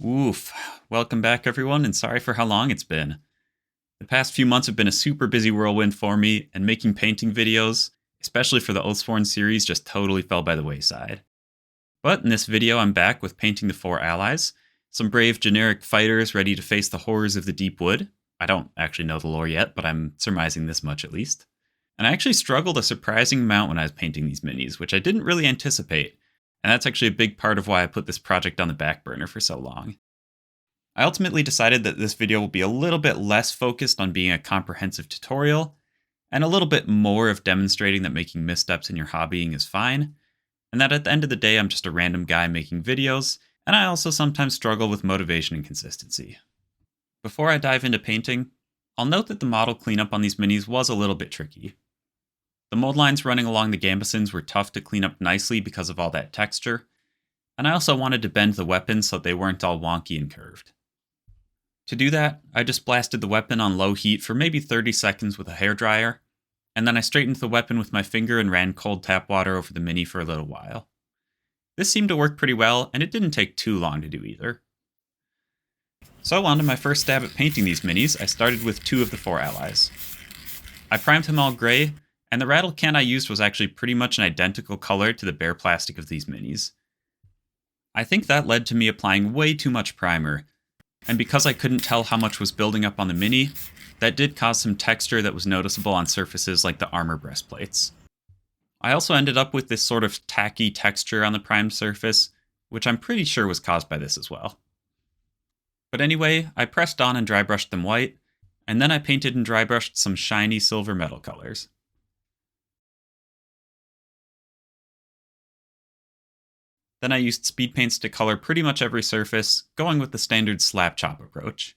Oof. Welcome back, everyone, and sorry for how long it's been. The past few months have been a super busy whirlwind for me, and making painting videos, especially for the Oathsworn series, just totally fell by the wayside. But in this video, I'm back with painting the 4 allies, some brave generic fighters ready to face the horrors of the deep wood. I don't actually know the lore yet, but I'm surmising this much at least. And I actually struggled a surprising amount when I was painting these minis, which I didn't really anticipate. And that's actually a big part of why I put this project on the back burner for so long. I ultimately decided that this video will be a little bit less focused on being a comprehensive tutorial, and a little bit more of demonstrating that making missteps in your hobbying is fine, and that at the end of the day I'm just a random guy making videos, and I also sometimes struggle with motivation and consistency. Before I dive into painting, I'll note that the model cleanup on these minis was a little bit tricky. The mold lines running along the gambesons were tough to clean up nicely because of all that texture, and I also wanted to bend the weapons so they weren't all wonky and curved. To do that, I just blasted the weapon on low heat for maybe 30 seconds with a hairdryer, and then I straightened the weapon with my finger and ran cold tap water over the mini for a little while. This seemed to work pretty well, and it didn't take too long to do either. So on to my first stab at painting these minis, I started with 2 of the 4 allies. I primed them all gray, and the rattle can I used was actually pretty much an identical color to the bare plastic of these minis. I think that led to me applying way too much primer, and because I couldn't tell how much was building up on the mini, that did cause some texture that was noticeable on surfaces like the armor breastplates. I also ended up with this sort of tacky texture on the primed surface, which I'm pretty sure was caused by this as well. But anyway, I pressed on and dry brushed them white, and then I painted and dry brushed some shiny silver metal colors. Then I used speed paints to color pretty much every surface, going with the standard slap chop approach.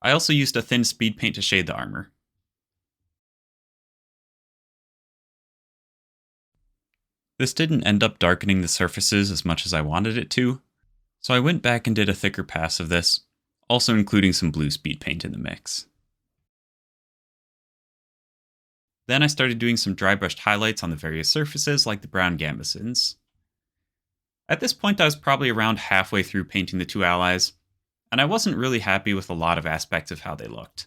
I also used a thin speed paint to shade the armor. This didn't end up darkening the surfaces as much as I wanted it to, so I went back and did a thicker pass of this, also including some blue speed paint in the mix. Then I started doing some dry brushed highlights on the various surfaces like the brown gambesons. At this point I was probably around halfway through painting the 2 allies, and I wasn't really happy with a lot of aspects of how they looked.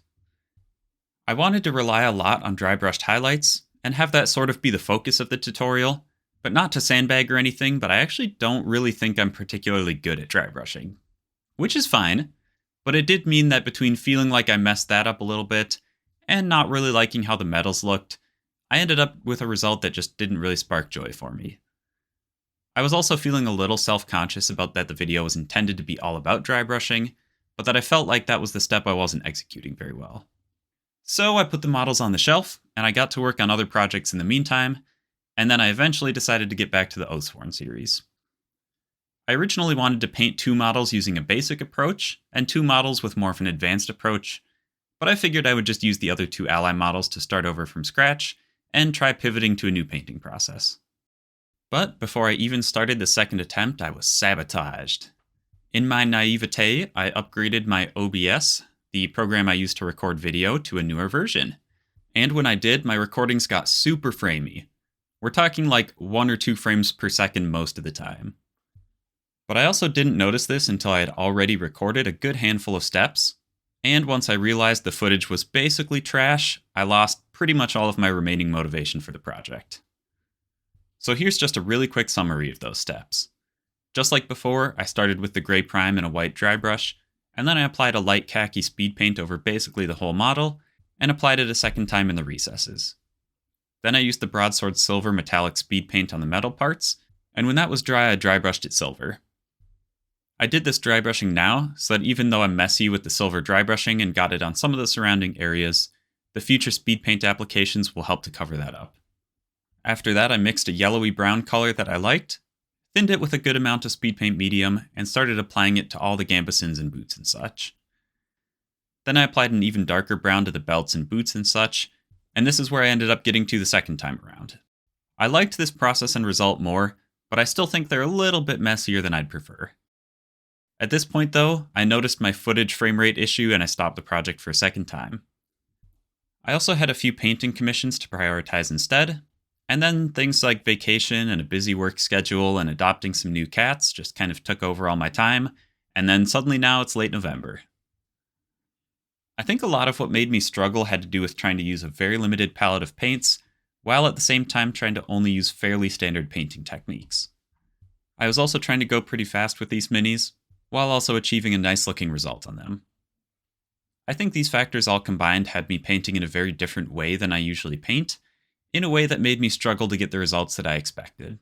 I wanted to rely a lot on dry brushed highlights, and have that sort of be the focus of the tutorial, but not to sandbag or anything, but I actually don't really think I'm particularly good at dry brushing. Which is fine, but it did mean that between feeling like I messed that up a little bit, and not really liking how the metals looked, I ended up with a result that just didn't really spark joy for me. I was also feeling a little self-conscious about that the video was intended to be all about dry brushing, but that I felt like that was the step I wasn't executing very well. So I put the models on the shelf, and I got to work on other projects in the meantime, and then I eventually decided to get back to the Oathsworn series. I originally wanted to paint 2 models using a basic approach, and 2 models with more of an advanced approach, but I figured I would just use the other 2 ally models to start over from scratch, and try pivoting to a new painting process. But before I even started the second attempt, I was sabotaged. In my naivete, I upgraded my OBS, the program I use to record video, to a newer version. And when I did, my recordings got super framey. We're talking like 1 or 2 frames per second most of the time. But I also didn't notice this until I had already recorded a good handful of steps, and once I realized the footage was basically trash, I lost pretty much all of my remaining motivation for the project. So here's just a really quick summary of those steps. Just like before, I started with the gray prime and a white dry brush, and then I applied a light khaki speed paint over basically the whole model, and applied it a second time in the recesses. Then I used the broadsword silver metallic speed paint on the metal parts, and when that was dry I dry brushed it silver. I did this dry brushing now, so that even though I'm messy with the silver dry brushing and got it on some of the surrounding areas, the future speed paint applications will help to cover that up. After that I mixed a yellowy brown color that I liked, thinned it with a good amount of speed paint medium, and started applying it to all the gambesons and boots and such. Then I applied an even darker brown to the belts and boots and such, and this is where I ended up getting to the second time around. I liked this process and result more, but I still think they're a little bit messier than I'd prefer. At this point though, I noticed my footage frame rate issue and I stopped the project for a second time. I also had a few painting commissions to prioritize instead, And then things like vacation and a busy work schedule and adopting some new cats just kind of took over all my time, and then suddenly now it's late November. I think a lot of what made me struggle had to do with trying to use a very limited palette of paints, while at the same time trying to only use fairly standard painting techniques. I was also trying to go pretty fast with these minis, while also achieving a nice looking result on them. I think these factors all combined had me painting in a very different way than I usually paint, in a way that made me struggle to get the results that I expected.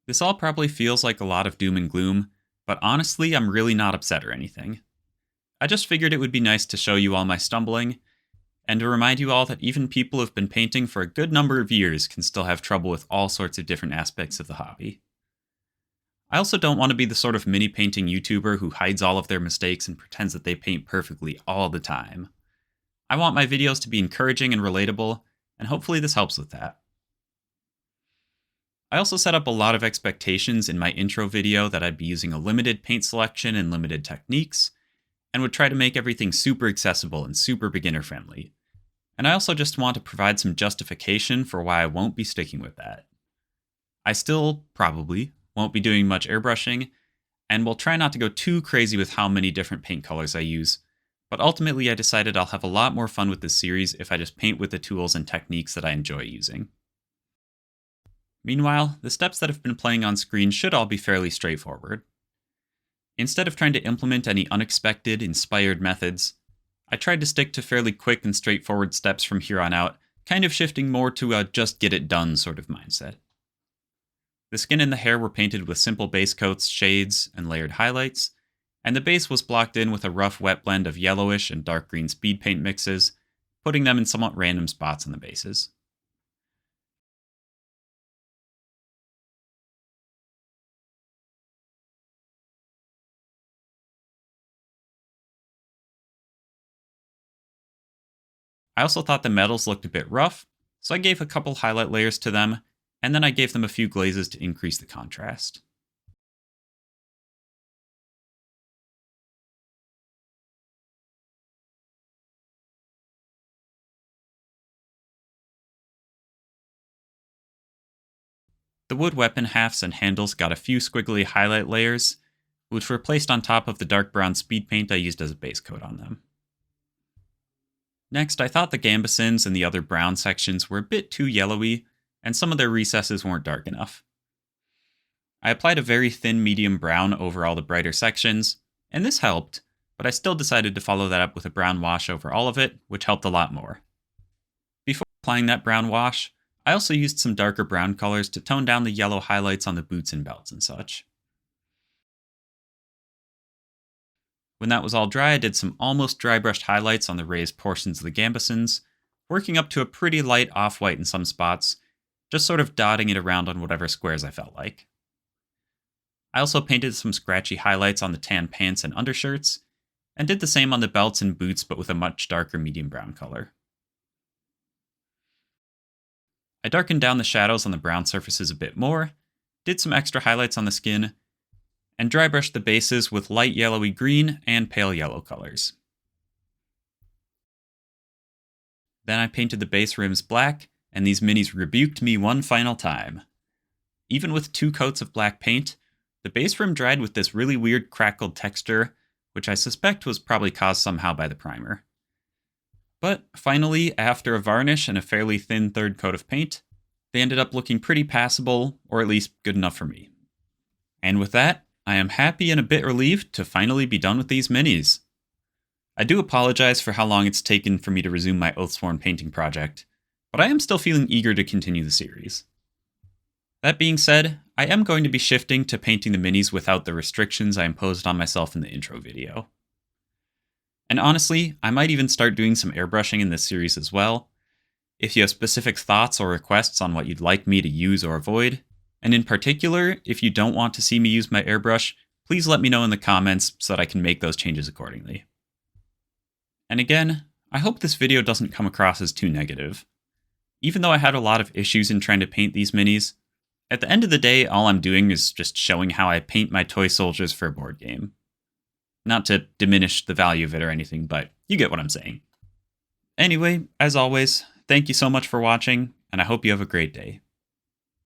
This all probably feels like a lot of doom and gloom, but honestly, I'm really not upset or anything. I just figured it would be nice to show you all my stumbling, and to remind you all that even people who've been painting for a good number of years can still have trouble with all sorts of different aspects of the hobby. I also don't want to be the sort of mini painting YouTuber who hides all of their mistakes and pretends that they paint perfectly all the time. I want my videos to be encouraging and relatable, and hopefully this helps with that. I also set up a lot of expectations in my intro video that I'd be using a limited paint selection and limited techniques, and would try to make everything super accessible and super beginner friendly. And I also just want to provide some justification for why I won't be sticking with that. I still, probably, won't be doing much airbrushing, and will try not to go too crazy with how many different paint colors I use, but ultimately I decided I'll have a lot more fun with this series if I just paint with the tools and techniques that I enjoy using. Meanwhile, the steps that have been playing on screen should all be fairly straightforward. Instead of trying to implement any unexpected, inspired methods, I tried to stick to fairly quick and straightforward steps from here on out, kind of shifting more to a just get it done sort of mindset. The skin and the hair were painted with simple base coats, shades, and layered highlights, and the base was blocked in with a rough wet blend of yellowish and dark green speed paint mixes, putting them in somewhat random spots on the bases. I also thought the metals looked a bit rough, so I gave a couple highlight layers to them, and then I gave them a few glazes to increase the contrast. The wood weapon halves and handles got a few squiggly highlight layers, which were placed on top of the dark brown speed paint I used as a base coat on them. Next, I thought the gambesons and the other brown sections were a bit too yellowy, and some of their recesses weren't dark enough. I applied a very thin medium brown over all the brighter sections, and this helped, but I still decided to follow that up with a brown wash over all of it, which helped a lot more. Before applying that brown wash, I also used some darker brown colors to tone down the yellow highlights on the boots and belts and such. When that was all dry, I did some almost dry brushed highlights on the raised portions of the gambesons, working up to a pretty light off-white in some spots, just sort of dotting it around on whatever squares I felt like. I also painted some scratchy highlights on the tan pants and undershirts, and did the same on the belts and boots but with a much darker medium brown color. I darkened down the shadows on the brown surfaces a bit more, did some extra highlights on the skin, and dry brushed the bases with light yellowy green and pale yellow colors. Then I painted the base rims black, and these minis rebuked me one final time. Even with 2 coats of black paint, the base rim dried with this really weird crackled texture, which I suspect was probably caused somehow by the primer. But finally, after a varnish and a fairly thin third coat of paint, they ended up looking pretty passable, or at least good enough for me. And with that, I am happy and a bit relieved to finally be done with these minis. I do apologize for how long it's taken for me to resume my Oathsworn painting project, but I am still feeling eager to continue the series. That being said, I am going to be shifting to painting the minis without the restrictions I imposed on myself in the intro video. And honestly, I might even start doing some airbrushing in this series as well. If you have specific thoughts or requests on what you'd like me to use or avoid, and in particular, if you don't want to see me use my airbrush, please let me know in the comments so that I can make those changes accordingly. And again, I hope this video doesn't come across as too negative. Even though I had a lot of issues in trying to paint these minis, at the end of the day, all I'm doing is just showing how I paint my toy soldiers for a board game. Not to diminish the value of it or anything, but you get what I'm saying. Anyway, as always, thank you so much for watching, and I hope you have a great day.